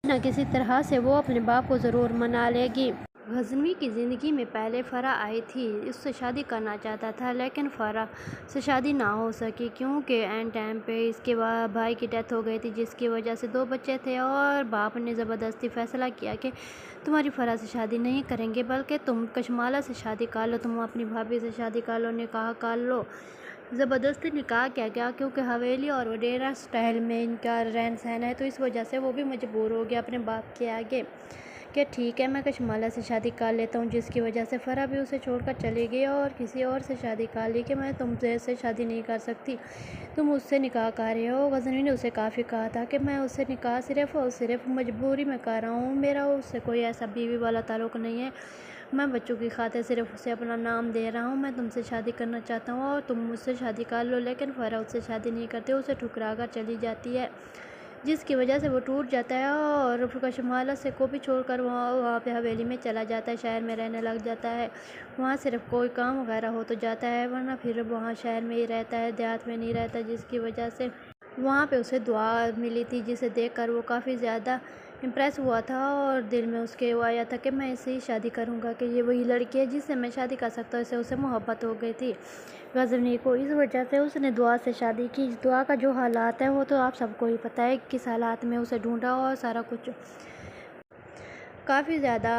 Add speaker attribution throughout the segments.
Speaker 1: نہ کسی طرح سے وہ اپنے باپ کو ضرور منا لے گی۔ غزنوی کی زندگی میں پہلے فرح آئی تھی، اس سے شادی کرنا چاہتا تھا لیکن فرح سے شادی نہ ہو سکی کیونکہ عین ٹائم پہ اس کے بھائی کی ڈیتھ ہو گئی تھی، جس کی وجہ سے 2 بچے تھے اور باپ نے زبردستی فیصلہ کیا کہ تمہاری فرح سے شادی نہیں کریں گے بلکہ تم کشمالہ سے شادی کر لو، تم اپنی بھابھی سے شادی کر لو، نکاح کر لو۔ زبردستی نکاح کیا گیا کیونکہ حویلی اور وڈیرا سٹائل میں ان کا رہن سہن ہے، تو اس وجہ سے وہ بھی مجبور ہو گیا اپنے باپ کے آگے کہ ٹھیک ہے میں کشمالہ سے شادی کر لیتا ہوں، جس کی وجہ سے فرح بھی اسے چھوڑ کر چلی گئی اور کسی اور سے شادی کر لی کہ میں تم سے شادی نہیں کر سکتی، تم اس سے نکاح کر رہے ہو۔ غزنوی نے اسے کافی کہا تھا کہ میں اس سے نکاح صرف اور صرف مجبوری میں کر رہا ہوں، میرا اس سے کوئی ایسا بیوی والا تعلق نہیں ہے، میں بچوں کی خاطر صرف اسے اپنا نام دے رہا ہوں، میں تم سے شادی کرنا چاہتا ہوں اور تم مجھ سے شادی کر لو، لیکن فرح اس سے شادی نہیں کرتی، اسے ٹھکرا کر چلی جاتی ہے، جس کی وجہ سے وہ ٹوٹ جاتا ہے اور کشمالہ سے کو بھی چھوڑ کر وہاں پہ حویلی میں چلا جاتا ہے، شہر میں رہنے لگ جاتا ہے، وہاں صرف کوئی کام وغیرہ ہو تو جاتا ہے ورنہ پھر وہاں شہر میں ہی رہتا ہے، دیہات میں نہیں رہتا، جس کی وجہ سے وہاں پہ اسے دعا ملی تھی جسے دیکھ کر وہ کافی زیادہ امپریس ہوا تھا اور دل میں اس کے وہ آیا تھا کہ میں اس سے ہی شادی کروں گا کہ یہ وہی لڑکی ہے جس سے میں شادی کر سکتا ہوں، اسے محبت ہو گئی تھی غزنوی کو، اس وجہ سے اس نے دعا سے شادی کی۔ دعا کا جو حالات ہے وہ تو آپ سب کو ہی پتہ ہے، کس حالات میں اسے ڈھونڈا اور سارا کچھ کافی زیادہ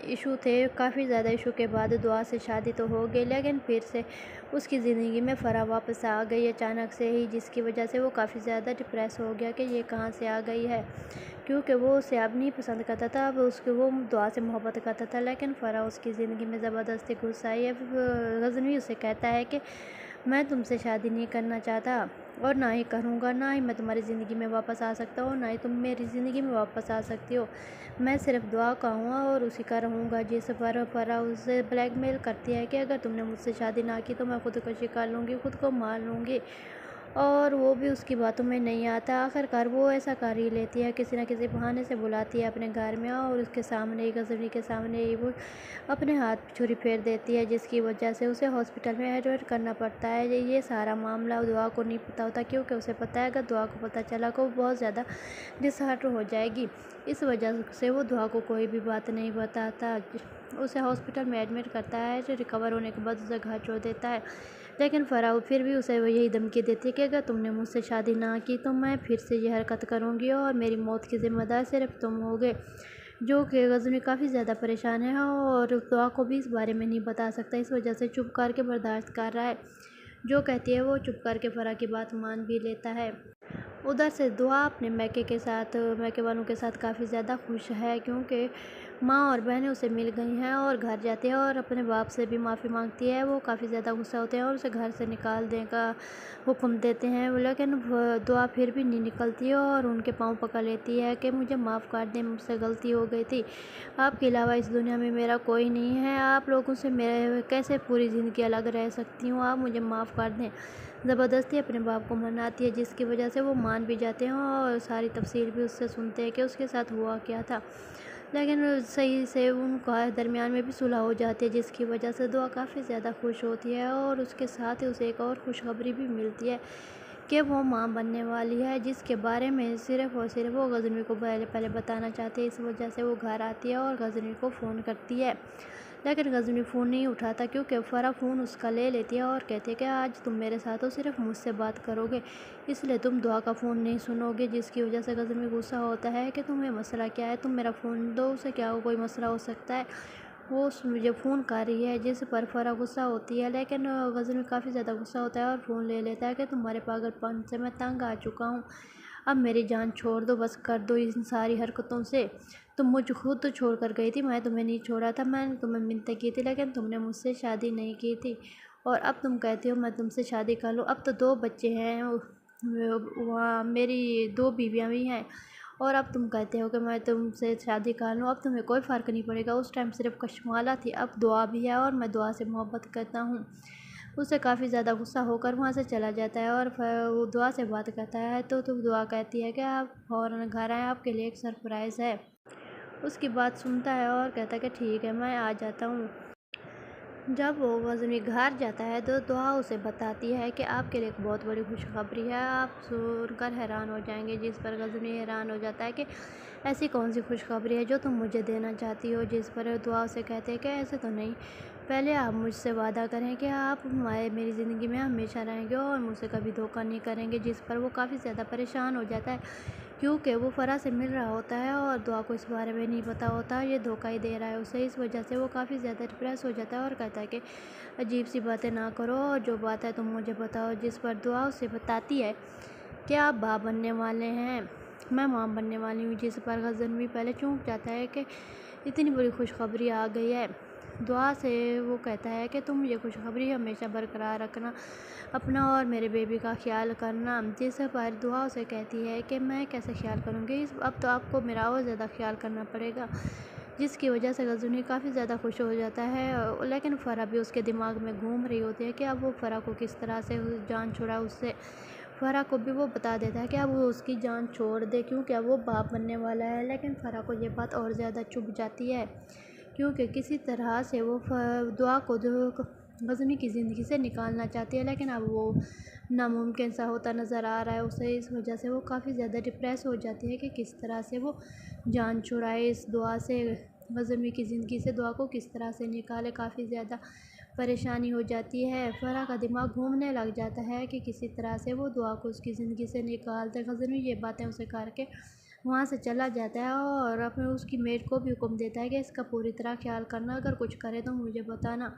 Speaker 1: ایشو تھے، کافی زیادہ ایشو کے بعد دعا سے شادی تو ہو گئی لیکن پھر سے اس کی زندگی میں فرح واپس آ گئی اچانک سے ہی، جس کی وجہ سے وہ کافی زیادہ ڈپریس ہو گیا کہ یہ کہاں سے آ گئی ہے، کیونکہ وہ اسے اب نہیں پسند کرتا تھا، اب اس کے وہ دعا سے محبت کرتا تھا لیکن فرح اس کی زندگی میں زبردستی گھس آئی ہے۔ غزنوی اسے کہتا ہے کہ میں تم سے شادی نہیں کرنا چاہتا اور نہ ہی کروں گا، نہ ہی میں تمہاری زندگی میں واپس آ سکتا ہوں، نہ ہی تم میری زندگی میں واپس آ سکتی ہو، میں صرف دعا کا ہوں اور اسی کا رہوں گا، جس پر فرح اسے بلیک میل کرتی ہے کہ اگر تم نے مجھ سے شادی نہ کی تو میں خودکشی کر لوں گی، خود کو مار لوں گی، اور وہ بھی اس کی باتوں میں نہیں آتا، آخر کار وہ ایسا کر ہی لیتی ہے، کسی نہ کسی بہانے سے بلاتی ہے اپنے گھر میں اور اس کے سامنے ہی غزنوی کے سامنے ہی وہ اپنے ہاتھ پہ چھری پھیر دیتی ہے، جس کی وجہ سے اسے ہاسپٹل میں ایڈمٹ کرنا پڑتا ہے۔ یہ سارا معاملہ دعا کو نہیں پتہ ہوتا کیونکہ اسے پتہ ہے اگر دعا کو پتہ چلا کہ وہ بہت زیادہ ڈس ہارٹ ہو جائے گی، اس وجہ سے وہ دعا کو کوئی بھی بات نہیں بتاتا، اسے ہاسپٹل میں ایڈمٹ کرتا ہے، ریکور ہونے کے بعد اسے گھر چھوڑ دیتا ہے، لیکن فرح پھر بھی اسے یہی دھمکی دیتی ہے کہ اگر تم نے مجھ سے شادی نہ کی تو میں پھر سے یہ حرکت کروں گی اور میری موت کی ذمہ دار صرف تم ہوگے، جو کہ غزنوی کافی زیادہ پریشان ہے اور دعا کو بھی اس بارے میں نہیں بتا سکتا، اس وجہ سے چپ کر کے برداشت کر رہا ہے، جو کہتی ہے وہ چپ کر کے فرح کی بات مان بھی لیتا ہے۔ ادھر سے دعا اپنے میکے والوں کے ساتھ کافی زیادہ خوش ہے کیونکہ ماں اور بہنیں اسے مل گئی ہیں اور گھر جاتی ہے اور اپنے باپ سے بھی معافی مانگتی ہے، وہ کافی زیادہ غصہ ہوتے ہیں اور اسے گھر سے نکالنے کا حکم دیتے ہیں، لیکن دعا پھر بھی نہیں نکلتی اور ان کے پاؤں پکڑ لیتی ہے کہ مجھے معاف کر دیں، مجھ سے غلطی ہو گئی تھی، آپ کے علاوہ اس دنیا میں میرا کوئی نہیں ہے، آپ لوگوں سے میں کیسے پوری زندگی الگ رہ سکتی ہوں، آپ مجھے معاف کر دیں، زبردستی اپنے باپ کو مناتی ہے، جس کی وجہ سے وہ مان بھی جاتے ہیں اور ساری تفصیل بھی اس سے سنتے ہیں کہ اس کے ساتھ ہوا کیا تھا، لیکن صحیح سے ان کا درمیان میں بھی صلح ہو جاتی ہے، جس کی وجہ سے دعا کافی زیادہ خوش ہوتی ہے اور اس کے ساتھ ہی اسے ایک اور خوشخبری بھی ملتی ہے کہ وہ ماں بننے والی ہے، جس کے بارے میں صرف اور صرف وہ غزنوی کو پہلے بتانا چاہتی ہے، اس وجہ سے وہ گھر آتی ہے اور غزنوی کو فون کرتی ہے، لیکن غزنوی فون نہیں اٹھاتا کیونکہ فرح فون اس کا لے لیتی ہے اور کہتی ہے کہ آج تم میرے ساتھ ہو، صرف مجھ سے بات کرو گے، اس لیے تم دعا کا فون نہیں سنو گے، جس کی وجہ سے غزنوی غصہ ہوتا ہے کہ تمہیں مسئلہ کیا ہے، تم میرا فون دو، اسے کیا کوئی مسئلہ ہو سکتا ہے، وہ مجھے فون کر رہی ہے، جس پر فرح غصہ ہوتی ہے، لیکن غزنوی کافی زیادہ غصہ ہوتا ہے اور فون لے لیتا ہے کہ تمہارے پاگل پن سے میں تنگ آ چکا ہوں، اب میری جان چھوڑ دو، بس کر دو ان ساری حرکتوں سے، تم مجھ خود تو چھوڑ کر گئی تھی، میں تمہیں نہیں چھوڑا تھا، میں نے تمہیں منتیں کی تھی لیکن تم نے مجھ سے شادی نہیں کی تھی، اور اب تم کہتی ہو میں تم سے شادی کر لوں، اب تو 2 بچے ہیں، وہاں میری 2 بیویاں بھی ہیں، اور اب تم کہتے ہو کہ میں تم سے شادی کر لوں، اب تمہیں کوئی فرق نہیں پڑے گا، اس ٹائم صرف کشمالہ تھی، اب دعا بھی ہے اور میں دعا سے محبت کرتا ہوں، اسے کافی زیادہ غصہ ہو کر وہاں سے چلا جاتا ہے اور وہ دعا سے بات کرتا ہے تو دعا کہتی ہے کہ آپ فوراً گھر آئیں، آپ کے لیے ایک سرپرائز ہے، اس کی بات سنتا ہے اور کہتا ہے کہ ٹھیک ہے میں آ جاتا ہوں۔ جب وہ غزنوی گھر جاتا ہے تو دعا اسے بتاتی ہے کہ آپ کے لیے ایک بہت بڑی خوشخبری ہے، آپ سن کر حیران ہو جائیں گے۔ جس پر غزنوی حیران ہو جاتا ہے کہ ایسی کون سی خوشخبری ہے جو تم مجھے دینا چاہتی ہو، جس پر دعا اسے کہتے ہیں کہ ایسے تو نہیں، پہلے آپ مجھ سے وعدہ کریں کہ آپ میری زندگی میں ہمیشہ رہیں گے اور مجھ سے کبھی دھوکہ نہیں کریں گے۔ جس پر وہ کافی زیادہ پریشان ہو جاتا ہے کیونکہ وہ فرح سے مل رہا ہوتا ہے اور دعا کو اس بارے میں نہیں پتا ہوتا، یہ دھوکہ ہی دے رہا ہے اسے۔ اس وجہ سے وہ کافی زیادہ ڈپریس ہو جاتا ہے اور کہتا ہے کہ عجیب سی باتیں نہ کرو اور جو بات ہے تم مجھے بتاؤ۔ جس پر دعا اسے بتاتی ہے کہ آپ باپ بننے والے ہیں، میں ماں بننے والی ہوں۔ جس پر غزنوی پہلے چونک جاتا ہے کہ اتنی بڑی خوشخبری آ گئی ہے۔ دعا سے وہ کہتا ہے کہ تم یہ خوشخبری ہمیشہ برقرار رکھنا، اپنا اور میرے بیبی کا خیال کرنا۔ جس پر دعا اسے کہتی ہے کہ میں کیسے خیال کروں گی، اب تو آپ کو میرا اور زیادہ خیال کرنا پڑے گا۔ جس کی وجہ سے غزنوی کافی زیادہ خوش ہو جاتا ہے، لیکن فرح بھی اس کے دماغ میں گھوم رہی ہوتی ہے کہ اب وہ فرح کو کس طرح سے جان چھڑائے اس سے۔ فرح کو بھی وہ بتا دیتا ہے کہ اب وہ اس کی جان چھوڑ دے کیونکہ اب وہ باپ بننے والا ہے، لیکن فرح کو یہ بات اور زیادہ چبھ جاتی ہے کیونکہ کسی طرح سے وہ دعا کو غزنوی کی زندگی سے نکالنا چاہتی ہے، لیکن اب وہ ناممکن سا ہوتا نظر آ رہا ہے اسے۔ اس وجہ سے وہ کافی زیادہ ڈپریس ہو جاتی ہے کہ کس طرح سے وہ جان چھڑائے اس دعا سے، غزنوی کی زندگی سے دعا کو کس طرح سے نکالے۔ کافی زیادہ پریشانی ہو جاتی ہے، فرح کا دماغ گھومنے لگ جاتا ہے کہ کسی طرح سے وہ دعا کو اس کی زندگی سے نکال دے۔ غزنوی یہ باتیں اسے کر کے وہاں سے چلا جاتا ہے اور اپنے اس کی میڈ کو بھی حکم دیتا ہے کہ اس کا پوری طرح خیال کرنا، اگر کچھ کرے تو مجھے بتانا۔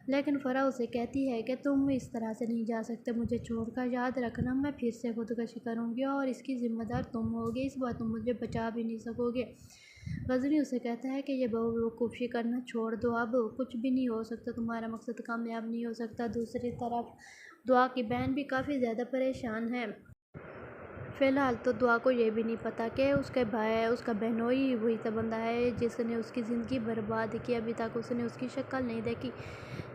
Speaker 1: لیکن فرح اسے کہتی ہے کہ تم اس طرح سے نہیں جا سکتے مجھے چھوڑ کر، یاد رکھنا میں پھر سے خودکشی کروں گی اور اس کی ذمہ دار تم ہوگے، اس بار تم مجھے بچا بھی نہیں سکو گے۔ غزنوی اسے کہتا ہے کہ یہ بیوقوفی کرنا چھوڑ دو، اب کچھ بھی نہیں ہو سکتا، تمہارا مقصد کامیاب نہیں ہو سکتا۔ دوسری طرف دعا کی بہن بھی کافی زیادہ پریشان ہے۔ فی الحال تو دعا کو یہ بھی نہیں پتا کہ اس کا بہنوئی وہی تو بندہ ہے جس نے اس کی زندگی برباد کی، ابھی تک اس نے اس کی شکل نہیں دیکھی۔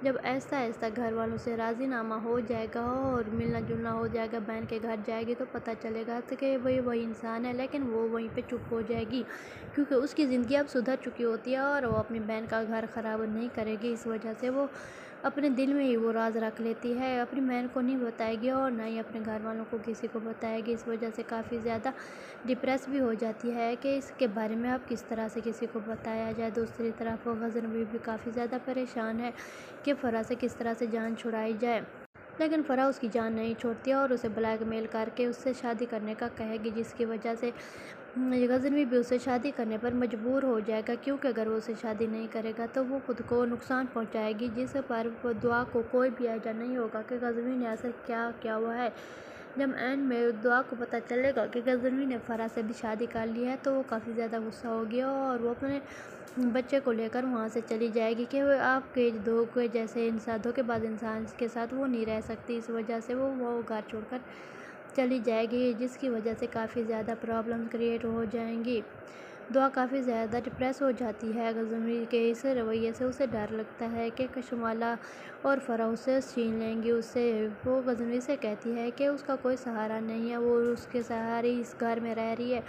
Speaker 1: جب ایسا گھر والوں سے راضی نامہ ہو جائے گا اور ملنا جلنا ہو جائے گا، بہن کے گھر جائے گی تو پتہ چلے گا کہ وہی انسان ہے، لیکن وہ وہیں پہ چپ ہو جائے گی کیونکہ اس کی زندگی اب سدھر چکی ہوتی ہے اور وہ اپنی بہن کا گھر خراب نہیں کرے گی۔ اس وجہ سے وہ اپنے دل میں ہی وہ راز رکھ لیتی ہے، اپنی بہن کو نہیں بتائے گی اور نہ ہی اپنے گھر والوں کو کسی کو بتائے گی۔ اس وجہ سے کافی زیادہ ڈپریس بھی ہو جاتی ہے کہ اس کے بارے میں اب کس طرح سے کسی کو بتایا جائے۔ دوسری طرف غزنوی بھی کافی زیادہ پریشان ہے کہ فرح سے کس طرح سے جان چھڑائی جائے، لیکن فرح اس کی جان نہیں چھوڑتی اور اسے بلیک میل کر کے اس سے شادی کرنے کا کہے گی، جس کی وجہ سے غزنوی بھی اسے شادی کرنے پر مجبور ہو جائے گا کیونکہ اگر وہ اسے شادی نہیں کرے گا تو وہ خود کو نقصان پہنچائے گی۔ جس پر دعا کو کوئی بھی آئیڈیا نہیں ہوگا کہ غزنوی نے ایسا کیا کیا ہوا ہے۔ جب اینڈ میں دعا کو پتہ چلے گا کہ غزنوی نے فرح سے بھی شادی کر لی ہے تو وہ کافی زیادہ غصہ ہوگی اور وہ اپنے بچے کو لے کر وہاں سے چلی جائے گی کہ آپ کے دھوکے جیسے انسان، دھوکے باز انسان کے ساتھ وہ نہیں رہ سکتی۔ اس وجہ سے وہ گھر چھوڑ کر چلی جائے گی، جس کی وجہ سے کافی زیادہ پرابلم کریٹ ہو جائیں گی۔ دعا کافی زیادہ ڈپریس ہو جاتی ہے غزنوی کے اس رویے سے، اسے ڈر لگتا ہے کہ کشمالہ اور فرح اسے چھین لیں گی اس سے۔ وہ غزنوی سے کہتی ہے کہ اس کا کوئی سہارا نہیں ہے، وہ اس کے سہارے اس گھر میں رہ رہی ہے،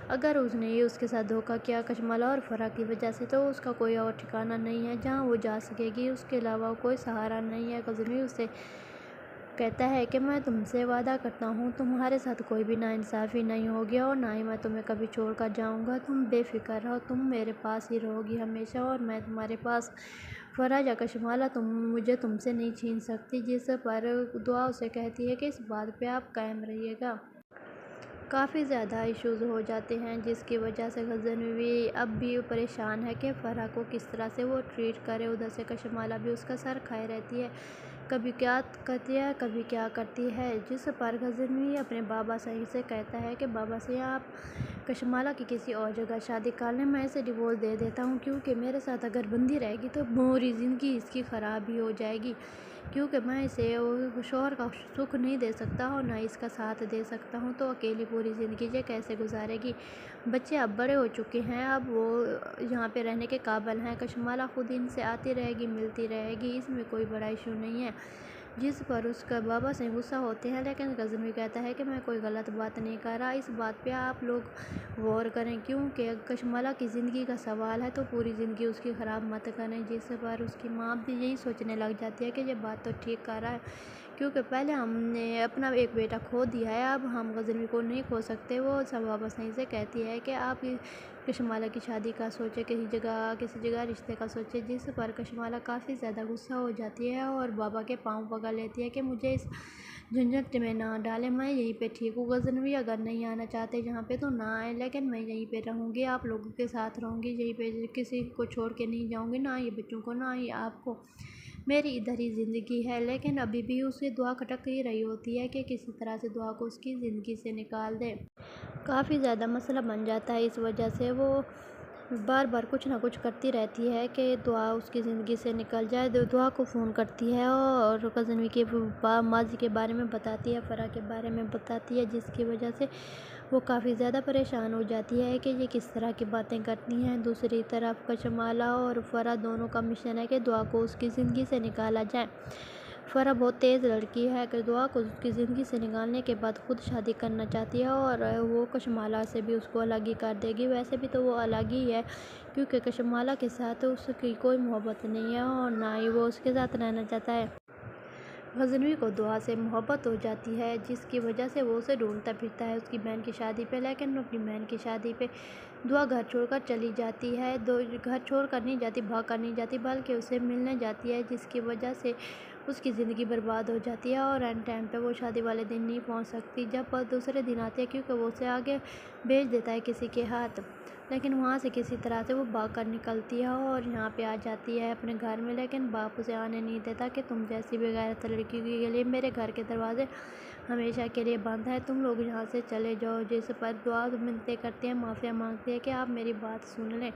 Speaker 1: اگر اس نے اس کے ساتھ دھوکہ کیا کشمالہ اور فرح کی وجہ سے تو اس کا کوئی اور ٹھکانہ نہیں ہے جہاں وہ جا سکے گی، اس کے علاوہ کوئی سہارا نہیں ہے۔ غزنوی اسے کہتا ہے کہ میں تم سے وعدہ کرتا ہوں تمہارے ساتھ کوئی بھی ناانصافی نہیں ہوگی اور نہ ہی میں تمہیں کبھی چھوڑ کر جاؤں گا، تم بے فکر رہو، تم میرے پاس ہی رہو گی ہمیشہ اور میں تمہارے پاس۔ فرح یا کشمالہ مجھے تم سے نہیں چھین سکتی۔ جس پر دعا اسے کہتی ہے کہ اس بات پہ آپ قائم رہیے گا۔ کافی زیادہ ایشوز ہو جاتے ہیں جس کی وجہ سے غزنوی اب بھی پریشان ہے کہ فرح کو کس طرح سے وہ ٹریٹ کرے۔ ادھر سے کشمالہ بھی اس کا سر کھائے رہتی ہے، کبھی کیا کرتی ہے کبھی کیا کرتی ہے۔ جس پر غزنوی اپنے بابا صحیح سے کہتا ہے کہ بابا صحیح آپ کشمالہ کی کسی اور جگہ شادی کر لیں، میں اسے ڈیورس دے دیتا ہوں کیونکہ میرے ساتھ اگر بندی رہے گی تو پوری زندگی اس کی خراب ہی ہو جائے گی، کیونکہ میں اسے شوہر کا سکھ نہیں دے سکتا اور نہ اس کا ساتھ دے سکتا ہوں، تو اکیلی پوری زندگی یہ کیسے گزارے گی۔ بچے اب بڑے ہو چکے ہیں، اب وہ یہاں پہ رہنے کے قابل ہیں، کشمالہ خود ان سے آتی رہے گی، ملتی رہے گی، اس میں کوئی بڑا ایشو نہیں ہے۔ جس پر اس کا بابا سے غصہ ہوتے ہیں، لیکن غزنوی کہتا ہے کہ میں کوئی غلط بات نہیں کر رہا، اس بات پہ آپ لوگ غور کریں کیونکہ کشمالہ کی زندگی کا سوال ہے تو پوری زندگی اس کی خراب مت کریں۔ جس پر اس کی ماں بھی یہی سوچنے لگ جاتی ہے کہ یہ بات تو ٹھیک کر رہا ہے کیونکہ پہلے ہم نے اپنا ایک بیٹا کھو دیا ہے، اب ہم غزنوی کو نہیں کھو سکتے۔ وہ سب بابا صحیح سے کہتی ہے کہ آپ کشمالہ کی شادی کا سوچے، کسی جگہ رشتے کا سوچے، جس پر کشمالہ کافی زیادہ غصہ ہو جاتی ہے اور بابا کے پاؤں پکڑ لیتی ہے کہ مجھے اس جھنجٹ میں نہ ڈالیں، میں یہیں پہ ٹھیک ہوں۔ غزنوی اگر نہیں آنا چاہتے یہاں پہ تو نہ آئے، لیکن میں یہیں پہ رہوں گی، آپ لوگوں کے ساتھ رہوں گی، یہیں پہ کسی کو چھوڑ کے نہیں جاؤں گی، نہ ہی بچوں کو نہ ہی آپ کو، میری ادھر ہی زندگی ہے۔ لیکن ابھی بھی اسے دعا کھٹک ہی رہی ہوتی ہے کہ کسی طرح سے دعا کو اس کی زندگی سے نکال دے۔ کافی زیادہ مسئلہ بن جاتا ہے، اس وجہ سے وہ بار بار کچھ نہ کچھ کرتی رہتی ہے کہ دعا اس کی زندگی سے نکل جائے۔ دعا کو فون کرتی ہے اور غزنوی کے ماضی کے بارے میں بتاتی ہے، فرح کے بارے میں بتاتی ہے، جس کی وجہ سے وہ کافی زیادہ پریشان ہو جاتی ہے کہ یہ کس طرح کی باتیں کرتی ہیں۔ دوسری طرف کشمالہ اور فرح دونوں کا مشن ہے کہ دعا کو اس کی زندگی سے نکالا جائے۔ فرح بہت تیز لڑکی ہے کہ دعا کو اس کی زندگی سے نکالنے کے بعد خود شادی کرنا چاہتی ہے اور وہ کشمالہ سے بھی اس کو الگ ہی کر دے گی۔ ویسے بھی تو وہ الگ ہی ہے کیونکہ کشمالہ کے ساتھ اس کی کوئی محبت نہیں ہے اور نہ ہی وہ اس کے ساتھ رہنا چاہتا ہے۔ غزنوی کو دعا سے محبت ہو جاتی ہے جس کی وجہ سے وہ اسے ڈھونڈتا پھرتا ہے اس کی بہن کی شادی پہ، لیکن اپنی بہن کی شادی پہ دعا گھر چھوڑ کر چلی جاتی ہے۔ گھر چھوڑ کر نہیں جاتی، بھاگ کر نہیں جاتی، بلکہ اسے ملنے جاتی ہے، جس کی وجہ سے اس کی زندگی برباد ہو جاتی ہے اور اینڈ ٹائم پہ وہ شادی والے دن نہیں پہنچ سکتی جب دوسرے دن آتے ہیں کیونکہ وہ اسے آگے بھیج دیتا ہے کسی کے ہاتھ، لیکن وہاں سے کسی طرح سے وہ بھاگ کر نکلتی ہے اور یہاں پہ آ جاتی ہے اپنے گھر میں، لیکن باپ اسے آنے نہیں دیتا کہ تم جیسی بغیرت لڑکی کے لیے میرے گھر کے دروازے ہمیشہ کے لیے بند ہے، تم لوگ یہاں سے چلے جاؤ۔ جس پر دعا منتیں کرتی ہے، معافیا مانگتی ہے کہ آپ میری بات سن لیں،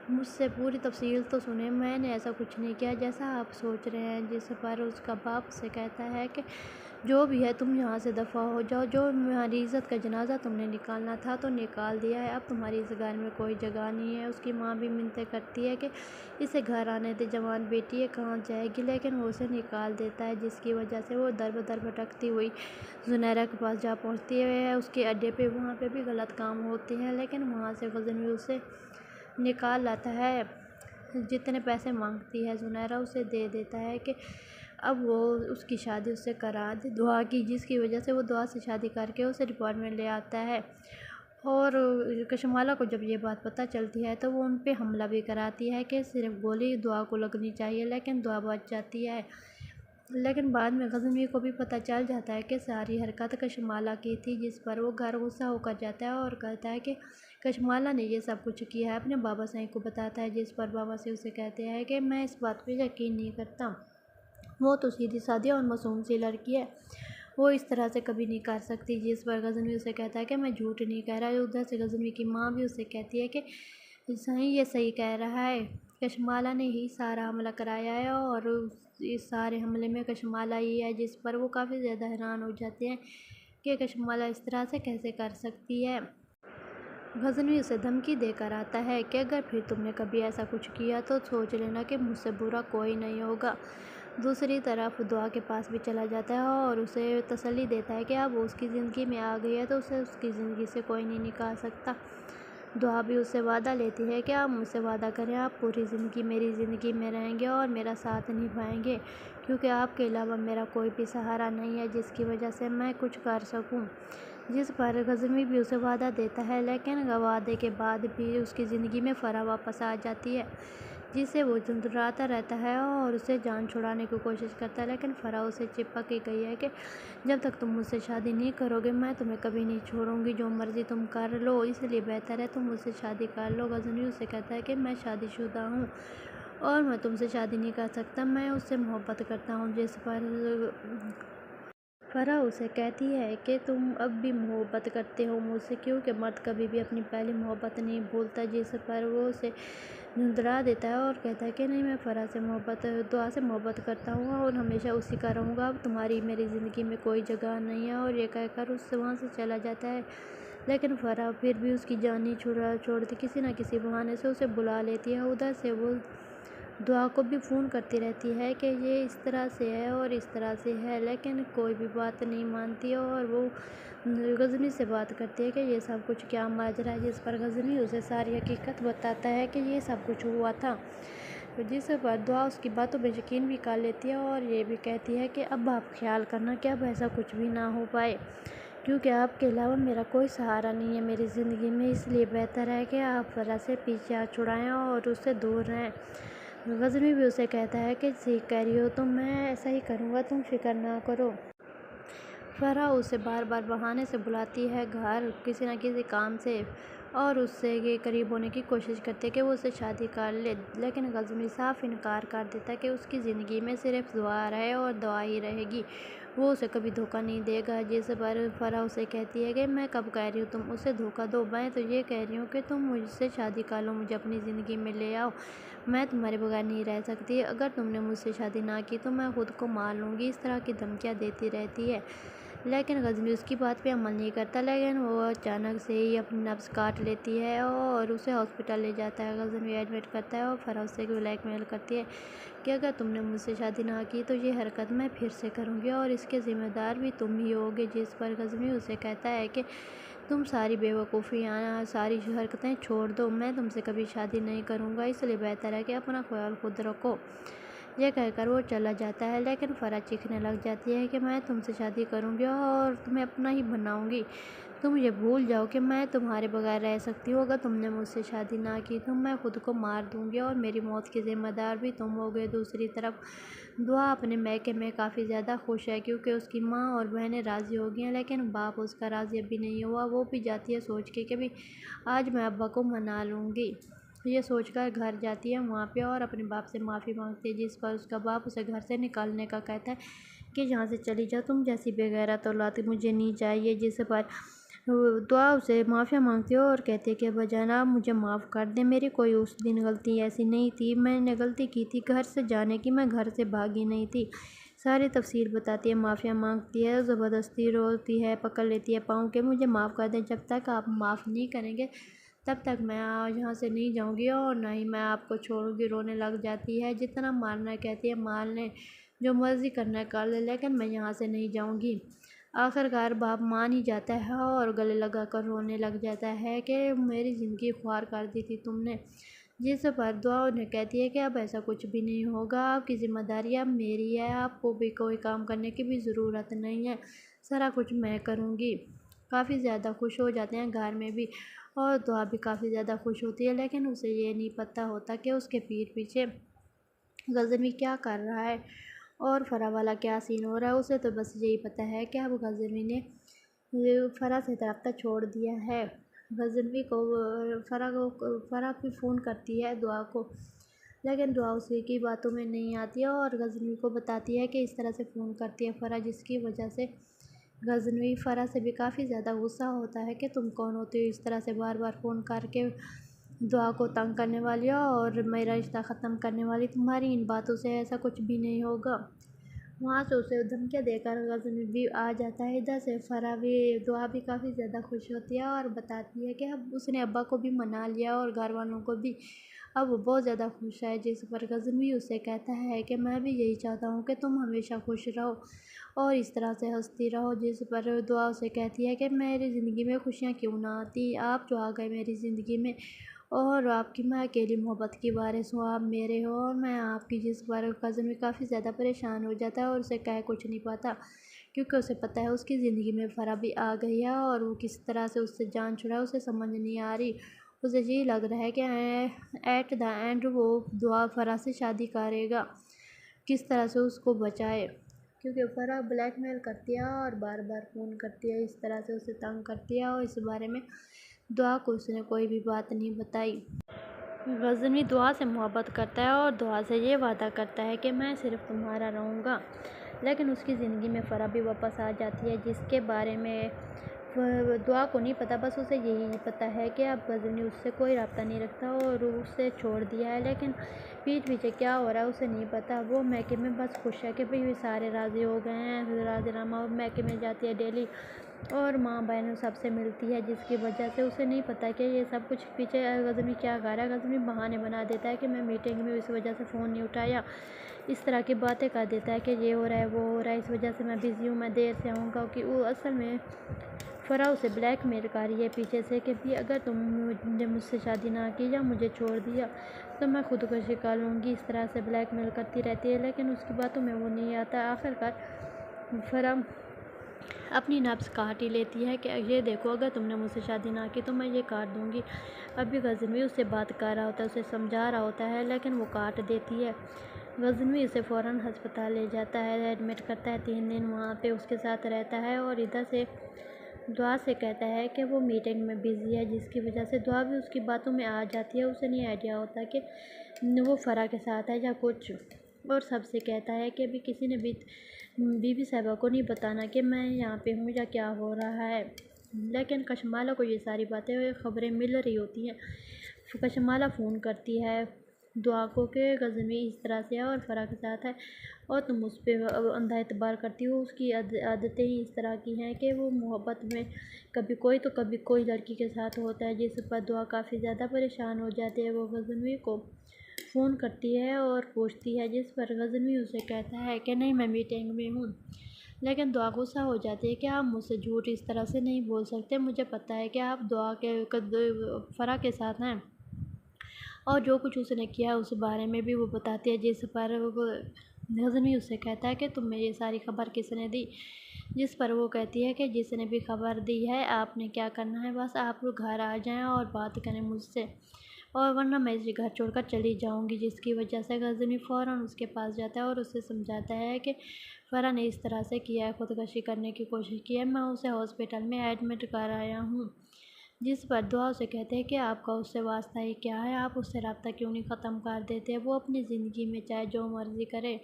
Speaker 1: مجھ سے پوری تفصیل تو سنیں، میں نے ایسا کچھ نہیں کیا جیسا آپ سوچ رہے ہیں۔ جس پر اس کا باپ سے کہتا ہے کہ جو بھی ہے تم یہاں سے دفع ہو جاؤ، جو تمہاری عزت کا جنازہ تم نے نکالنا تھا تو نکال دیا ہے، اب تمہاری اس گھر میں کوئی جگہ نہیں ہے۔ اس کی ماں بھی منتیں کرتی ہے کہ اسے گھر آنے دے، جوان بیٹی ہے کہاں جائے گی، لیکن وہ اسے نکال دیتا ہے، جس کی وجہ سے وہ در بدر بھٹکتی ہوئی زنیرہ کے پاس جا پہنچتی ہے، اس کے اڈے پہ۔ وہاں پہ بھی غلط کام ہوتے ہیں لیکن وہاں سے غزنوی اسے نکال لاتا ہے، جتنے پیسے مانگتی ہے زنیرہ اسے دے دیتا ہے کہ اب وہ اس کی شادی اس سے کرا دے دعا کی، جس کی وجہ سے وہ دعا سے شادی کر کے اسے ڈپارٹمنٹ لے آتا ہے۔ اور کشمالہ کو جب یہ بات پتہ چلتی ہے تو وہ ان پہ حملہ بھی کراتی ہے کہ صرف گولی دعا کو لگنی چاہیے، لیکن دعا بچ جاتی ہے۔ لیکن بعد میں غزنوی کو بھی پتہ چل جاتا ہے کہ ساری حرکت کشمالہ کی تھی، جس پر وہ گھر غصہ ہو کر جاتا ہے اور کہتا ہے کہ کشمالہ نے یہ سب کچھ کیا ہے، اپنے بابا سے کو بتاتا ہے، جس پر بابا سے اسے کہتے ہیں کہ میں اس بات پہ یقین نہیں کرتا، وہ تو سیدھی سادھی اور معصوم سی لڑکی ہے، وہ اس طرح سے کبھی نہیں کر سکتی۔ جس پر غزنوی اسے کہتا ہے کہ میں جھوٹ نہیں کہہ رہا۔ ادھر سے غزنوی کی ماں بھی اسے کہتی ہے کہ یہ صحیح کہہ رہا ہے، کشمالہ نے ہی سارا حملہ کرایا ہے اور اس سارے حملے میں کشمالہ ہی ہے، جس پر وہ کافی زیادہ حیران ہو جاتے ہیں کہ کشمالہ اس طرح سے کیسے کر سکتی ہے۔ غزنوی اسے دھمکی دے کر آتا ہے کہ اگر پھر تم نے کبھی ایسا کچھ کیا تو سوچ لینا کہ مجھ سے برا کوئی نہیں ہوگا۔ دوسری طرف دعا کے پاس بھی چلا جاتا ہے اور اسے تسلی دیتا ہے کہ اب وہ اس کی زندگی میں آ گئی ہے تو اسے اس کی زندگی سے کوئی نہیں نکال سکتا۔ دعا بھی اس سے وعدہ لیتی ہے کہ آپ مجھ سے وعدہ کریں، آپ پوری زندگی میری زندگی میں رہیں گے اور میرا ساتھ نبھائیں گے کیونکہ آپ کے علاوہ میرا کوئی بھی سہارا نہیں ہے جس کی وجہ سے میں کچھ کر سکوں۔ جس پر غزنوی بھی اسے وعدہ دیتا ہے، لیکن وعدے کے بعد بھی اس کی زندگی میں فرح واپس آ جاتی ہے، جسے وہ جھنجھلاتا رہتا ہے اور اسے جان چھڑانے کی کوشش کرتا ہے، لیکن فرح اسے چپک کے گئی ہے کہ جب تک تم مجھ سے شادی نہیں کرو گے میں تمہیں کبھی نہیں چھوڑوں گی، جو مرضی تم کر لو، اس لیے بہتر ہے تم مجھ سے شادی کر لو۔ غزنوی اسے کہتا ہے کہ میں شادی شدہ ہوں اور میں تم سے شادی نہیں کر سکتا، میں اس سے محبت کرتا ہوں۔ جس پر فرح اسے کہتی ہے کہ تم اب بھی محبت کرتے ہو مجھ سے کیونکہ مرد کبھی بھی اپنی پہلی محبت نہیں بھولتا۔ جس پر وہ اسے جھنجھلا دیتا ہے اور کہتا ہے کہ نہیں، میں فرح سے دعا سے محبت کرتا ہوں اور ہمیشہ اسی کا رہوں گا، اب تمہاری میری زندگی میں کوئی جگہ نہیں ہے، اور یہ کہہ کر اس سے وہاں سے چلا جاتا ہے۔ لیکن فرح پھر بھی اس کی جان نہیں چھوڑتی، کسی نہ کسی بہانے سے اسے بلا لیتی ہے۔ ادھر سے وہ دعا کو بھی فون کرتی رہتی ہے کہ یہ اس طرح سے ہے اور اس طرح سے ہے، لیکن کوئی بھی بات نہیں مانتی اور وہ غزنوی سے بات کرتی ہے کہ یہ سب کچھ کیا ماجرا ہے، جس پر غزنوی اسے ساری حقیقت بتاتا ہے کہ یہ سب کچھ ہوا تھا، جس پر دعا اس کی باتوں پہ یقین بھی کر لیتی ہے اور یہ بھی کہتی ہے کہ اب آپ خیال کرنا کہ اب ایسا کچھ بھی نہ ہو پائے، کیونکہ آپ کے علاوہ میرا کوئی سہارا نہیں ہے میری زندگی میں، اس لیے بہتر ہے کہ آپ فرح سے پیچھے ہاتھ چھڑائیں اور اس سے دور رہیں۔ غزنوی بھی اسے کہتا ہے کہ ٹھیک کہہ رہی ہو تم، میں ایسا ہی کروں گا، تم فکر نہ کرو۔ فرح اسے بار بار بہانے سے بلاتی ہے گھر کسی نہ کسی کام سے اور اس سے قریب ہونے کی کوشش کرتی ہے کہ وہ اسے شادی کر لے، لیکن غزنوی صاف انکار کر دیتا ہے کہ اس کی زندگی میں صرف دعا ہے اور دعا ہی رہے گی، وہ اسے کبھی دھوکہ نہیں دے گا، جس پر فرح اسے کہتی ہے کہ میں کب کہہ رہی ہوں تم اسے دھوکہ دو، میں تو یہ کہہ رہی ہوں کہ تم مجھ سے شادی کر لو، مجھے اپنی زندگی میں لے آؤ، میں تمہارے بغیر نہیں رہ سکتی، اگر تم نے مجھ سے شادی نہ کی تو میں خود کو مار لوں گی، اس طرح کی دھمکیاں دیتی رہتی ہے، لیکن غزنوی اس کی بات پہ عمل نہیں کرتا، لیکن وہ اچانک سے ہی اپنی نبض کاٹ لیتی ہے اور اسے ہاسپٹل لے جاتا ہے، غزنوی ایڈمٹ کرتا ہے اور فرح اسے بلیک میل کرتی ہے کہ اگر تم نے مجھ سے شادی نہ کی تو یہ حرکت میں پھر سے کروں گی اور اس کے ذمہ دار بھی تم ہی ہوگے، جس پر غزنوی اسے کہتا ہے کہ تم ساری بیوقوفیاں ساری حرکتیں چھوڑ دو، میں تم سے کبھی شادی نہیں کروں گا، اس لیے بہتر ہے کہ اپنا خیال خود رکھو، یہ کہہ کر وہ چلا جاتا ہے، لیکن فرح چیخنے لگ جاتی ہے کہ میں تم سے شادی کروں گی اور تمہیں اپنا ہی بناؤں گی، تم یہ بھول جاؤ کہ میں تمہارے بغیر رہ سکتی ہوں، اگر تم نے مجھ سے شادی نہ کی تو میں خود کو مار دوں گی اور میری موت کی ذمہ دار بھی تم ہوگے۔ دوسری طرف دعا اپنے میکے میں کافی زیادہ خوش ہے کیونکہ اس کی ماں اور بہنیں راضی ہو گئی ہیں، لیکن باپ اس کا راضی ابھی نہیں ہوا، وہ بھی جاتی ہے سوچ کے کہ بھی آج میں ابا کو منا لوں گی، یہ سوچ کر گھر جاتی ہے وہاں پہ اور اپنے باپ سے معافی مانگتی ہے، جس پر اس کا باپ اسے گھر سے نکالنے کا کہتا ہے کہ یہاں سے چلی جاؤ، تم جیسی بے غیرت اولاد مجھے نہیں چاہیے، جس پر دعا اسے معافی مانگتی ہے اور کہتی ہے کہ ابا جان آپ مجھے معاف کر دیں، میری کوئی اس دن غلطی ایسی نہیں تھی، میں نے غلطی کی تھی گھر سے جانے کی، میں گھر سے بھاگی نہیں تھی، ساری تفصیل بتاتی ہے، معافی مانگتی ہے، زبردستی روتی ہے، پکڑ لیتی ہے پاؤں کہ مجھے معاف کر دیں، جب تک آپ معاف نہیں کریں گے تب تک میں یہاں سے نہیں جاؤں گی اور نہ ہی میں آپ کو چھوڑوں گی، رونے لگ جاتی ہے، جتنا مارنا ہے کہتی ہے مار لیں، جو مرضی کرنا ہے کر لیں، لیکن میں یہاں سے نہیں جاؤں گی، آخر کار باپ مان ہی جاتا ہے اور گلے لگا کر رونے لگ جاتا ہے کہ میری زندگی خوار کر دی تھی تم نے، جس پر دعا انہیں کہتی ہے کہ اب ایسا کچھ بھی نہیں ہوگا، آپ کی ذمہ داری اب میری ہے، آپ کو بھی کوئی کام کرنے کی بھی ضرورت نہیں ہے، سارا کچھ میں کروں گی۔ کافی زیادہ خوش ہو جاتے ہیں گھر میں بھی اور دعا بھی کافی زیادہ خوش ہوتی ہے، لیکن اسے یہ نہیں پتہ ہوتا کہ اس کے پیٹھ پیچھے غزنوی کیا کر رہا ہے اور فرح والا کیا سین ہو رہا ہے، اسے تو بس یہی پتہ ہے کہ اب غزنوی نے فرح سے رابطہ چھوڑ دیا ہے، غزنوی کو فرح بھی فون کرتی ہے دعا کو، لیکن دعا اسی کی باتوں میں نہیں آتی ہے اور غزنوی کو بتاتی ہے کہ اس طرح سے فون کرتی ہے فرح، جس کی وجہ سے غزنوی فرح سے بھی کافی زیادہ غصہ ہوتا ہے کہ تم کون ہوتی ہو اس طرح سے بار بار فون کر کے دعا کو تنگ کرنے والی اور میرا رشتہ ختم کرنے والی، تمہاری ان باتوں سے ایسا کچھ بھی نہیں ہوگا، وہاں سے اسے دھمکیاں دے کر غزنوی بھی آ جاتا ہے، ادھر سے فرح بھی دعا بھی کافی زیادہ خوش ہوتی ہے اور بتاتی ہے کہ اب اس نے ابا کو بھی منا لیا اور گھر والوں کو بھی، اب وہ بہت زیادہ خوش ہے، جس پر غزنوی اسے کہتا ہے کہ میں بھی یہی چاہتا ہوں کہ تم ہمیشہ خوش رہو اور اس طرح سے ہنستی رہو، جس پر دعا اسے کہتی ہے کہ میری زندگی میں خوشیاں کیوں نہ آتی، آپ جو آ گئے میری زندگی میں اور آپ کی میں اکیلی محبت کی وارث ہوں، آپ میرے ہو اور میں آپ کی، جس پر غزنوی کافی زیادہ پریشان ہو جاتا ہے اور اسے کہہ کچھ نہیں پاتا کیونکہ اسے پتہ ہے اس کی زندگی میں فرح بھی آ گئی ہے اور وہ کس طرح سے اس سے جان چھڑائے اسے سمجھ نہیں آ رہی، اسے یہ لگ رہا ہے کہ ایٹ دا اینڈ وہ دعا فرح سے شادی کرے گا، کس طرح سے اس کو بچائے، کیونکہ فرح بلیک میل کرتی ہے اور بار بار فون کرتی ہے، اس طرح سے اسے تنگ کرتی ہے اور اس بارے میں دعا کو اس نے کوئی بھی بات نہیں بتائی۔ غزنوی دعا سے محبت کرتا ہے اور دعا سے یہ وعدہ کرتا ہے کہ میں صرف تمہارا رہوں گا، لیکن اس کی زندگی میں فرح بھی واپس آ جاتی ہے، جس کے بارے میں دعا کو نہیں پتہ، بس اسے یہی پتہ ہے کہ اب غزنوی اس سے کوئی رابطہ نہیں رکھتا اور اس سے چھوڑ دیا ہے، لیکن پیٹھ پیچھے کیا ہو رہا ہے اسے نہیں پتہ۔ وہ میکے میں بس خوش ہے کہ بھئی سارے راضی ہو گئے ہیں، راضی نامہ میکے میں جاتی ہے ڈیلی اور ماں بہنوں سب سے ملتی ہے، جس کی وجہ سے اسے نہیں پتہ کہ یہ سب کچھ پیچھے غزنوی کیا کر رہا ہے۔ غزنوی بہانے بنا دیتا ہے کہ میں میٹنگ میں اس وجہ سے فون نہیں اٹھایا، اس طرح کی باتیں کر دیتا ہے کہ یہ ہو رہا ہے وہ ہو رہا ہے، اس وجہ سے میں بزی ہوں، میں دیر سے آؤں گا، کہ وہ اصل میں فرح اسے بلیک میل کر رہی ہے پیچھے سے کہ بھی اگر تم نے مجھ سے شادی نہ کی یا مجھے چھوڑ دیا تو میں خودکشی کر لوں گی، اس طرح سے بلیک میل کرتی رہتی ہے، لیکن اس کی باتوں میں وہ نہیں آتا۔ آخرکار فرح اپنی نبض کاٹ ہی لیتی ہے کہ یہ دیکھو اگر تم نے مجھ سے شادی نہ کی تو میں یہ کاٹ دوں گی۔ ابھی غزنوی اس سے بات کر رہا ہوتا ہے، اسے سمجھا رہا ہوتا ہے، لیکن وہ کاٹ دیتی ہے۔ غزنوی اسے فوراً ہسپتال لے جاتا ہے، ایڈمٹ کرتا ہے، 3 دن وہاں پہ اس کے ساتھ رہتا ہے اور ادھر سے دعا سے کہتا ہے کہ وہ میٹنگ میں بزی ہے، جس کی وجہ سے دعا بھی اس کی باتوں میں آ جاتی ہے۔ اسے نہیں آئیڈیا ہوتا کہ وہ فرح کے ساتھ ہے یا کچھ، اور سب سے کہتا ہے کہ ابھی کسی نے بھی بی بی صاحبہ کو نہیں بتانا کہ میں یہاں پہ ہوں یا کیا ہو رہا ہے، لیکن کشمالہ کو یہ ساری باتیں خبریں مل رہی ہوتی ہیں۔ کشمالہ فون کرتی ہے دعا کو کہ غزنوی اس طرح سے ہے اور فرح کے ساتھ ہے اور تم اس پہ اندھا اعتبار کرتی ہو، اس کی عادتیں ہی اس طرح کی ہیں کہ وہ محبت میں کبھی کوئی تو کبھی کوئی لڑکی کے ساتھ ہوتا ہے، جس پر دعا کافی زیادہ پریشان ہو جاتی ہے۔ وہ غزنوی کو فون کرتی ہے اور پوچھتی ہے، جس پر غزنوی اسے کہتا ہے کہ نہیں میں میٹنگ میں ہوں، لیکن دعا غصہ ہو جاتی ہے کہ آپ مجھ سے جھوٹ اس طرح سے نہیں بول سکتے، مجھے پتہ ہے کہ آپ دعا کے فرح کے ساتھ ہیں اور جو کچھ اس نے کیا اس بارے میں بھی وہ بتاتی ہے، جس پر غزنوی اس سے کہتا ہے کہ تمہیں یہ ساری خبر کس نے دی، جس پر وہ کہتی ہے کہ جس نے بھی خبر دی ہے آپ نے کیا کرنا ہے، بس آپ گھر آ جائیں اور بات کریں مجھ سے، اور ورنہ میں اسے گھر چھوڑ کر چلی جاؤں گی، جس کی وجہ سے غزنوی فوراً اس کے پاس جاتا ہے اور اسے سمجھاتا ہے کہ فرح نے اس طرح سے کیا ہے، خودکشی کرنے کی کوشش کی ہے، میں اسے ہاسپٹل میں ایڈمٹ کرایا ہوں، جس پر دعا اسے کہتے ہیں کہ آپ کا اس سے واسطہ ہی کیا ہے، آپ اس سے رابطہ کیوں نہیں ختم کر دیتے، وہ اپنی زندگی میں چاہے جو مرضی کرے،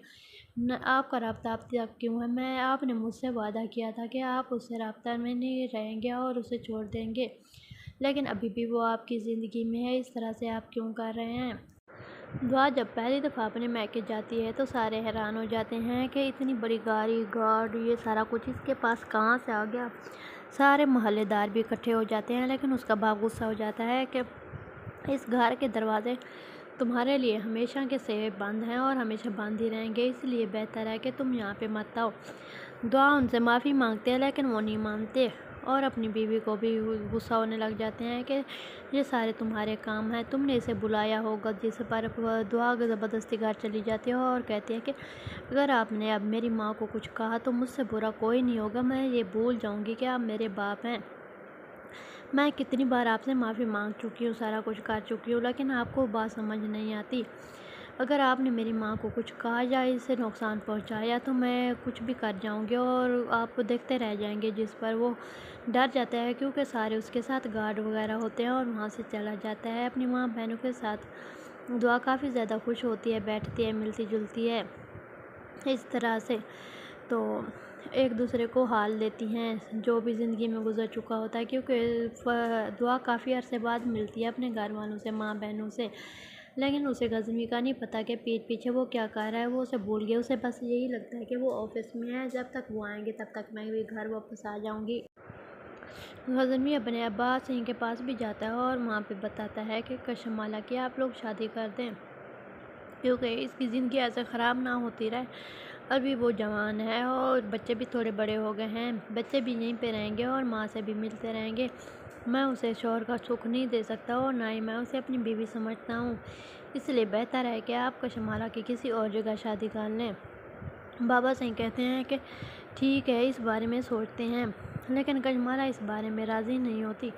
Speaker 1: آپ کا رابطہ اب تک کیوں ہے، آپ نے مجھ سے وعدہ کیا تھا کہ آپ اس سے رابطہ میں نہیں رہیں گے اور اسے چھوڑ دیں گے، لیکن ابھی بھی وہ آپ کی زندگی میں ہے، اس طرح سے آپ کیوں کر رہے ہیں۔ دعا جب پہلی دفعہ اپنے میکے جاتی ہے تو سارے حیران ہو جاتے ہیں کہ اتنی بڑی گاڑی گارڈ یہ سارا کچھ اس کے پاس کہاں سے آ گیا، سارے محلے دار بھی اکٹھے ہو جاتے ہیں، لیکن اس کا باپ غصہ ہو جاتا ہے کہ اس گھر کے دروازے تمہارے لیے ہمیشہ کے سے بند ہیں اور ہمیشہ بند ہی رہیں گے، اس لیے بہتر ہے کہ تم یہاں پہ مت آؤ۔ دعا ان سے معافی مانگتے ہیں لیکن وہ نہیں مانتے اور اپنی بیوی کو بھی غصہ ہونے لگ جاتے ہیں کہ یہ سارے تمہارے کام ہیں، تم نے اسے بلایا ہوگا، جس پر دعا زبردستی گھر چلی جاتی ہے اور کہتی ہے کہ اگر آپ نے اب میری ماں کو کچھ کہا تو مجھ سے برا کوئی نہیں ہوگا، میں یہ بھول جاؤں گی کہ آپ میرے باپ ہیں، میں کتنی بار آپ سے معافی مانگ چکی ہوں، سارا کچھ کر چکی ہوں، لیکن آپ کو بات سمجھ نہیں آتی، اگر آپ نے میری ماں کو کچھ کہا یا اسے نقصان پہنچایا تو میں کچھ بھی کر جاؤں گی اور آپ دیکھتے رہ جائیں گے، جس پر وہ ڈر جاتا ہے کیونکہ سارے اس کے ساتھ گارڈ وغیرہ ہوتے ہیں اور وہاں سے چلا جاتا ہے اپنی ماں بہنوں کے ساتھ۔ دعا کافی زیادہ خوش ہوتی ہے، بیٹھتی ہے، ملتی جلتی ہے، اس طرح سے تو ایک دوسرے کو حال دیتی ہیں جو بھی زندگی میں گزر چکا ہوتا ہے، کیونکہ دعا کافی عرصے بعد ملتی ہے اپنے گھر والوں سے، ماں بہنوں سے، لیکن اسے غزنوی کا نہیں پتہ کہ پیٹھ پیچھے وہ کیا کر رہا ہے، وہ اسے بھول گیا، اسے بس یہی لگتا ہے کہ وہ آفس میں ہے، جب تک وہ آئیں گے تب تک میں بھی گھر واپس آ جاؤں گی۔ غزنوی اپنے ابا سنگھ کے پاس بھی جاتا ہے اور وہاں پہ بتاتا ہے کہ کشمالہ کی آپ لوگ شادی کر دیں کیونکہ اس کی زندگی ایسے خراب نہ ہوتی رہے، ابھی وہ جوان ہے اور بچے بھی تھوڑے بڑے ہو گئے ہیں، بچے بھی یہیں پہ رہیں گے اور ماں سے بھی ملتے رہیں گے، میں اسے شوہر کا سکھ نہیں دے سکتا اور نہ ہی میں اسے اپنی بیوی سمجھتا ہوں، اس لیے بہتر ہے کہ آپ کشمالہ کی کسی اور جگہ شادی کر لیں۔ بابا سنگھ کہتے ہیں کہ ٹھیک ہے اس بارے میں سوچتے ہیں، لیکن کشمالہ اس بارے میں راضی نہیں ہوتی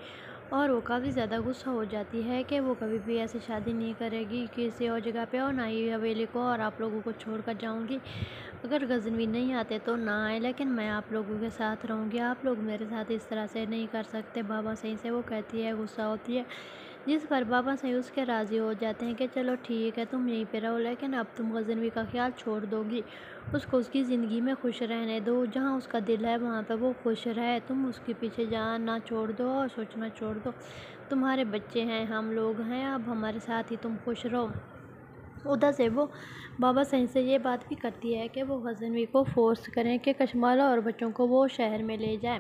Speaker 1: اور وہ کافی زیادہ غصہ ہو جاتی ہے کہ وہ کبھی بھی ایسی شادی نہیں کرے گی کسی اور جگہ پہ اور نہ ہی حویلی کو، اور آپ لوگوں کو چھوڑ کر جاؤں گی، اگر غزنوی نہیں آتے تو نہ آئے لیکن میں آپ لوگوں کے ساتھ رہوں گی، آپ لوگ میرے ساتھ اس طرح سے نہیں کر سکتے۔ بابا صحیح سے وہ کہتی ہے، غصہ ہوتی ہے، جس پر بابا سعید اس کے راضی ہو جاتے ہیں کہ چلو ٹھیک ہے تم یہیں پہ رہو، لیکن اب تم غزنوی کا خیال چھوڑ دو گی، اس کو اس کی زندگی میں خوش رہنے دو، جہاں اس کا دل ہے وہاں پہ وہ خوش رہے، تم اس کے پیچھے جانا چھوڑ دو اور سوچنا چھوڑ دو، تمہارے بچے ہیں، ہم لوگ ہیں، اب ہمارے ساتھ ہی تم خوش رہو۔ ادھر سے وہ بابا سعید سے یہ بات بھی کرتی ہے کہ وہ غزنوی کو فورس کریں کہ کشمالہ اور بچوں کو وہ شہر میں لے جائیں،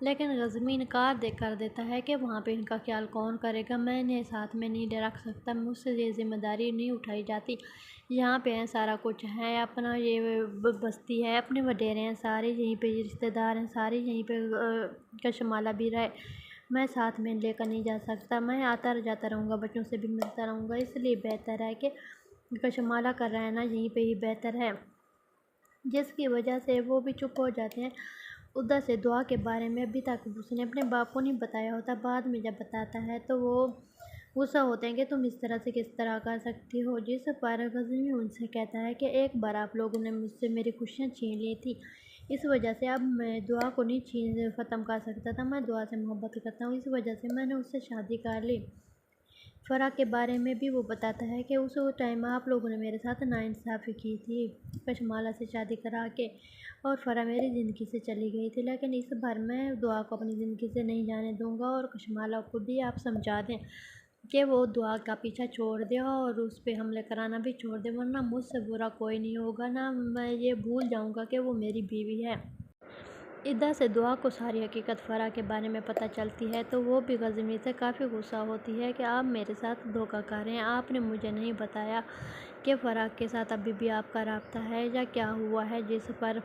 Speaker 1: لیکن غزنوی انکار کر دیتا ہے کہ وہاں پہ ان کا خیال کون کرے گا، میں انہیں ساتھ میں نہیں رکھ سکتا، مجھ سے یہ ذمہ داری نہیں اٹھائی جاتی، یہاں پہ ہیں سارا کچھ ہے، اپنا یہ بستی ہے، اپنے وڈیرے ہیں سارے یہیں پہ، رشتہ دار ہیں سارے یہیں پہ، کشمالہ بھی رہے، میں ساتھ میں لے کر نہیں جا سکتا، میں آتا جاتا رہوں گا، بچوں سے بھی ملتا رہوں گا، اس لیے بہتر ہے کہ کشمالہ کا رہنا یہیں پہ ہی بہتر ہے، جس کی وجہ سے وہ بھی چپ ہو جاتے ہیں۔ ادھر سے دعا کے بارے میں ابھی تک اس نے اپنے باپ کو نہیں بتایا ہوتا، بعد میں جب بتاتا ہے تو وہ غصہ ہوتے ہیں کہ تم اس طرح سے کس طرح کر سکتی ہو، جس پر غزنوی ان سے کہتا ہے کہ ایک بار آپ لوگوں نے مجھ سے میری خوشیاں چھین لی تھی، اس وجہ سے اب میں دعا کو نہیں ختم کر سکتا تھا، میں دعا سے محبت کرتا ہوں، اس وجہ سے میں نے اس سے شادی کر لی۔ فرح کے بارے میں بھی وہ بتاتا ہے کہ اس ٹائم آپ لوگوں نے میرے ساتھ ناانصافی کی تھی، کشمالہ سے شادی کرا کے، اور فرح میری زندگی سے چلی گئی تھی، لیکن اس بار میں دعا کو اپنی زندگی سے نہیں جانے دوں گا، اور کشمالہ کو بھی آپ سمجھا دیں کہ وہ دعا کا پیچھا چھوڑ دے اور اس پہ حملے کرانا بھی چھوڑ دے، ورنہ مجھ سے برا کوئی نہیں ہوگا، نہ میں یہ بھول جاؤں گا کہ وہ میری بیوی ہے۔ ادھر سے دعا کو ساری حقیقت فرح کے بارے میں پتہ چلتی ہے تو وہ بھی غزنوی سے کافی غصہ ہوتی ہے کہ آپ میرے ساتھ دھوکہ کر رہے ہیں، آپ نے مجھے نہیں بتایا کہ فرح کے ساتھ ابھی بھی آپ کا رابطہ ہے یا کیا ہوا ہے، جس پر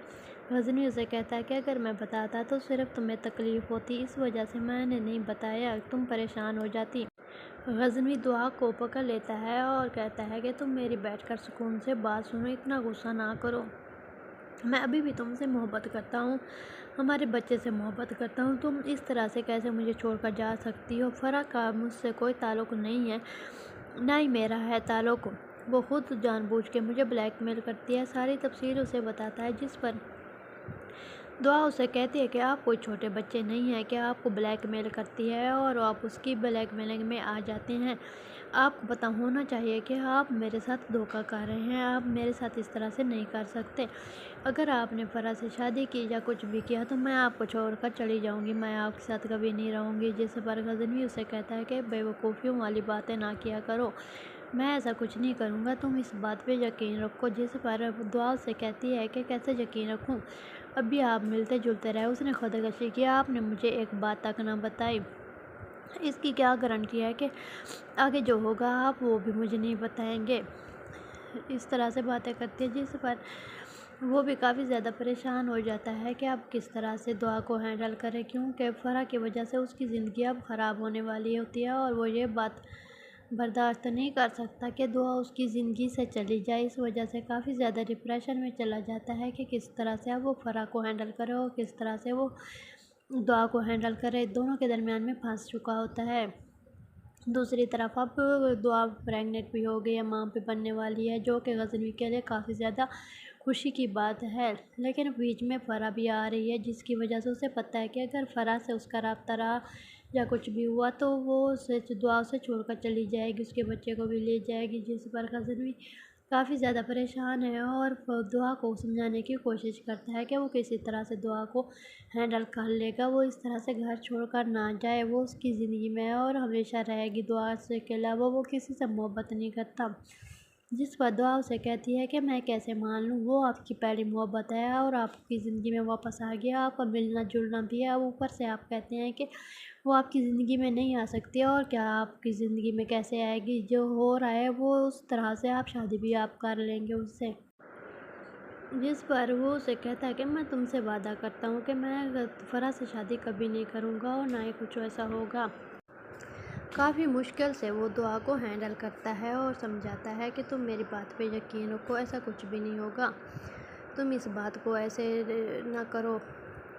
Speaker 1: غزنوی اسے کہتا ہے کہ اگر میں بتاتا تو صرف تمہیں تکلیف ہوتی، اس وجہ سے میں نے نہیں بتایا، تم پریشان ہو جاتی۔ غزنوی دعا کو پکڑ لیتا ہے اور کہتا ہے کہ تم میری بیٹھ کر سکون سے بات سنو، اتنا غصہ نہ کرو، میں ابھی بھی تم سے محبت کرتا ہوں، ہمارے بچے سے محبت کرتا ہوں، تم اس طرح سے کیسے مجھے چھوڑ کر جا سکتی ہو، فرح کا مجھ سے کوئی تعلق نہیں ہے، نہ ہی میرا ہے تعلق، وہ خود جان بوجھ کے مجھے بلیک میل کرتی ہے، ساری تفصیل اسے بتاتا ہے، جس پر دعا اسے کہتی ہے کہ آپ کوئی چھوٹے بچے نہیں ہیں کہ آپ کو بلیک میل کرتی ہے اور آپ اس کی بلیک میلنگ میں آ جاتے ہیں، آپ کو پتہ ہونا چاہیے کہ آپ میرے ساتھ دھوکہ کر رہے ہیں، آپ میرے ساتھ اس طرح سے نہیں کر سکتے، اگر آپ نے فرح سے شادی کی یا کچھ بھی کیا تو میں آپ کو چھوڑ کر چلی جاؤں گی، میں آپ کے ساتھ کبھی نہیں رہوں گی، جس پر غزنوی اسے کہتا ہے کہ بے وقوفیوں والی باتیں نہ کیا کرو، میں ایسا کچھ نہیں کروں گا، تم اس بات پہ یقین رکھو، جس پر دعا سے کہتی ہے کہ کیسے یقین رکھوں، ابھی آپ ملتے جلتے رہے، اس نے خودکشی کی، آپ نے مجھے ایک بات تک نہ بتائی، اس کی کیا گارنٹی ہے کہ آگے جو ہوگا آپ وہ بھی مجھے نہیں بتائیں گے، اس طرح سے باتیں کرتی ہے، جس پر وہ بھی کافی زیادہ پریشان ہو جاتا ہے کہ اب کس طرح سے دعا کو ہینڈل کرے، کیونکہ فرح کی وجہ سے اس کی زندگی اب خراب ہونے والی ہوتی ہے اور وہ یہ بات برداشت نہیں کر سکتا کہ دعا اس کی زندگی سے چلی جائے، اس وجہ سے کافی زیادہ ڈپریشن میں چلا جاتا ہے کہ کس طرح سے اب وہ فرح کو ہینڈل کرے اور کس طرح سے وہ دعا کو ہینڈل کرے، دونوں کے درمیان میں پھنس چکا ہوتا ہے۔ دوسری طرف اب دعا پریگننٹ بھی ہو گئی ہے، ماں پہ بننے والی ہے، جو کہ غزنوی کے لیے کافی زیادہ خوشی کی بات ہے، لیکن بیچ میں فرح بھی آ رہی ہے، جس کی وجہ سے اسے پتہ ہے کہ اگر فرح سے اس کا رابطہ رہا یا کچھ بھی ہوا تو وہ دعا سے چھوڑ کر چلی جائے گی، اس کے بچے کو بھی لے جائے گی، جس پر غزنوی کافی زیادہ پریشان ہے اور دعا کو سمجھانے کی کوشش کرتا ہے کہ وہ کسی طرح سے دعا کو ہینڈل کر لے گا، وہ اس طرح سے گھر چھوڑ کر نہ جائے، وہ اس کی زندگی میں اور ہمیشہ رہے گی، دعا سے کے علاوہ وہ کسی سے محبت نہیں کرتا، جس پر دعا اسے کہتی ہے کہ میں کیسے مان لوں، وہ آپ کی پہلی محبت ہے اور آپ کی زندگی میں واپس آ گیا، آپ کا ملنا جلنا بھی ہے، اب اوپر سے آپ کہتے ہیں کہ وہ آپ کی زندگی میں نہیں آ سکتی، اور کیا آپ کی زندگی میں کیسے آئے گی، جو ہو رہا ہے وہ اس طرح سے آپ شادی بھی آپ کر لیں گے اس سے، جس پر وہ اسے کہتا ہے کہ میں تم سے وعدہ کرتا ہوں کہ میں فرح سے شادی کبھی نہیں کروں گا اور نہ ہی کچھ ایسا ہوگا۔ کافی مشکل سے وہ دعا کو ہینڈل کرتا ہے اور سمجھاتا ہے کہ تم میری بات پہ یقین رکھو، ایسا کچھ بھی نہیں ہوگا، تم اس بات کو ایسے نہ کرو،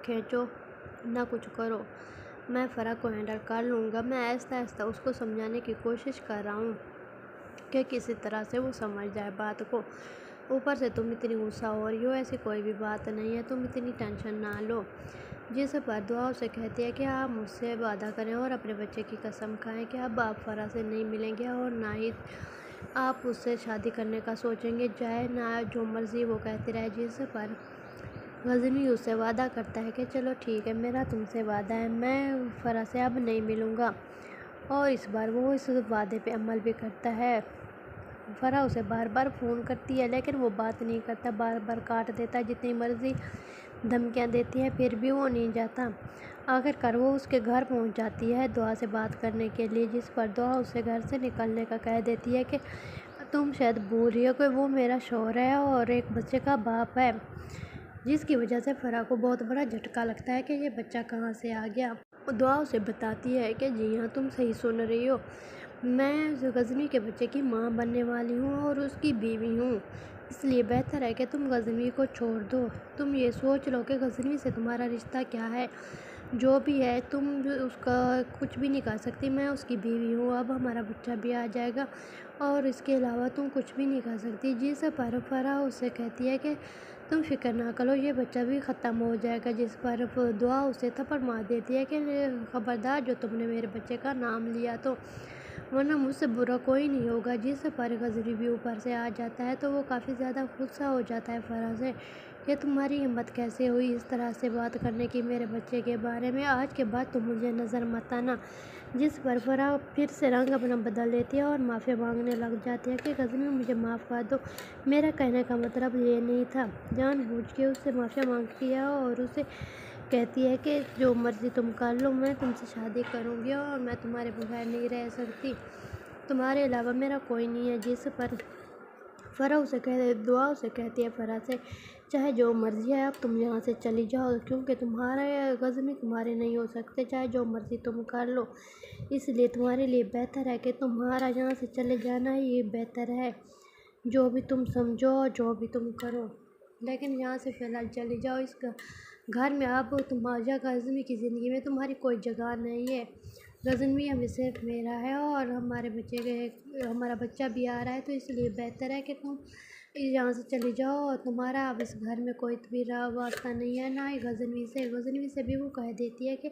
Speaker 1: کھینچو نہ کچھ کرو، میں فرح کو ہینڈل کر لوں گا، میں آہستہ آہستہ اس کو سمجھانے کی کوشش کر رہا ہوں کہ کسی طرح سے وہ سمجھ جائے بات کو، اوپر سے تم اتنی غصہ ہو رہی ہو، ایسی کوئی بھی بات نہیں ہے، تم اتنی ٹینشن نہ لو۔ جس پر دعا اسے کہتی ہے کہ آپ مجھ سے وعدہ کریں اور اپنے بچے کی قسم کھائیں کہ اب آپ فرح سے نہیں ملیں گے اور نہ ہی آپ اس سے شادی کرنے کا سوچیں گے، چاہے نہ جو مرضی وہ کہتے رہے۔ جس پر غزنوی اس سے وعدہ کرتا ہے کہ چلو ٹھیک ہے، میرا تم سے وعدہ ہے، میں فرح سے اب نہیں ملوں گا، اور اس بار وہ اس وعدے پہ عمل بھی کرتا ہے۔ فرح اسے بار بار فون کرتی ہے لیکن وہ بات نہیں کرتا، بار بار کاٹ دیتا ہے، جتنی مرضی دھمکیاں دیتی ہے پھر بھی وہ نہیں جاتا۔ آخر کار وہ اس کے گھر پہنچ جاتی ہے دعا سے بات کرنے کے لیے، جس پر دعا اسے گھر سے نکلنے کا کہہ دیتی ہے کہ تم شاید بھول رہی ہو کہ وہ میرا شوہر ہے اور ایک بچے کا باپ ہے، جس کی وجہ سے فرح کو بہت بڑا جھٹکا لگتا ہے کہ یہ بچہ کہاں سے آ گیا۔ دعا اسے بتاتی ہے کہ جی ہاں، تم صحیح سن رہی ہو، میں غزنوی کے بچے کی ماں بننے والی ہوں اور اس کی بیوی ہوں، اس لیے بہتر ہے کہ تم غزنوی کو چھوڑ دو۔ تم یہ سوچ لو کہ غزنوی سے تمہارا رشتہ کیا ہے، جو بھی ہے تم اس کا کچھ بھی نہیں کر سکتی، میں اس کی بیوی ہوں، اب ہمارا بچہ بھی آ جائے گا اور اس کے علاوہ تم کچھ بھی نہیں کر سکتی۔ جس پر فرح اس سے کہتی ہے کہ تم فکر نہ کرو، یہ بچہ بھی ختم ہو جائے گا۔ جس پر دعا اسے تھپڑ مار دیتی ہے کہ خبردار جو تم نے میرے بچے کا نام لیا تو، ورنہ مجھ سے برا کوئی نہیں ہوگا۔ جس پر غزنوی بھی اوپر سے آ جاتا ہے تو وہ کافی زیادہ غصہ ہو جاتا ہے فرح سے کہ تمہاری ہمت کیسے ہوئی اس طرح سے بات کرنے کی میرے بچے کے بارے میں، آج کے بعد تم مجھے نظر مت آنا۔ جس پر فرح پھر سے رنگ اپنا بدل لیتی ہے اور معافی مانگنے لگ جاتی ہے کہ غزنوی مجھے معاف کر دو، میرا کہنے کا مطلب یہ نہیں تھا، جان بوجھ کے اس سے معافی مانگتی ہے اور اسے کہتی ہے کہ جو مرضی تم کر لو، میں تم سے شادی کروں گی اور میں تمہارے بغیر نہیں رہ سکتی، تمہارے علاوہ میرا کوئی نہیں ہے۔ جس پر دعا اسے کہتی ہے فرح سے چاہے جو مرضی ہے اب تم یہاں سے چلی جاؤ، کیونکہ تمہارا غزنوی تمہارے نہیں ہو سکتے، چاہے جو مرضی تم کر لو، اس لیے تمہارے لیے بہتر ہے کہ تمہارا یہاں سے چلے جانا یہ بہتر ہے، جو بھی تم سمجھو اور جو بھی تم کرو، لیکن یہاں سے فی الحال چلی جاؤ، اس گھر میں اب تمہارا غزنوی کی زندگی میں تمہاری کوئی جگہ نہیں ہے، غزنوی ہمیں صرف میرا ہے اور ہمارا بچہ بھی آ رہا ہے، تو اس لیے بہتر ہے کہ تم یہاں سے چلی جاؤ اور تمہارا اب اس گھر میں کوئی بھی واسطہ نہیں ہے، نہ ہی غزنوی سے بھی وہ کہہ دیتی ہے کہ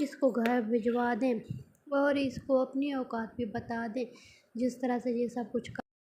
Speaker 1: اس کو گھر بھجوا دیں اور اس کو اپنی اوقات بھی بتا دیں، جس طرح سے یہ سب کچھ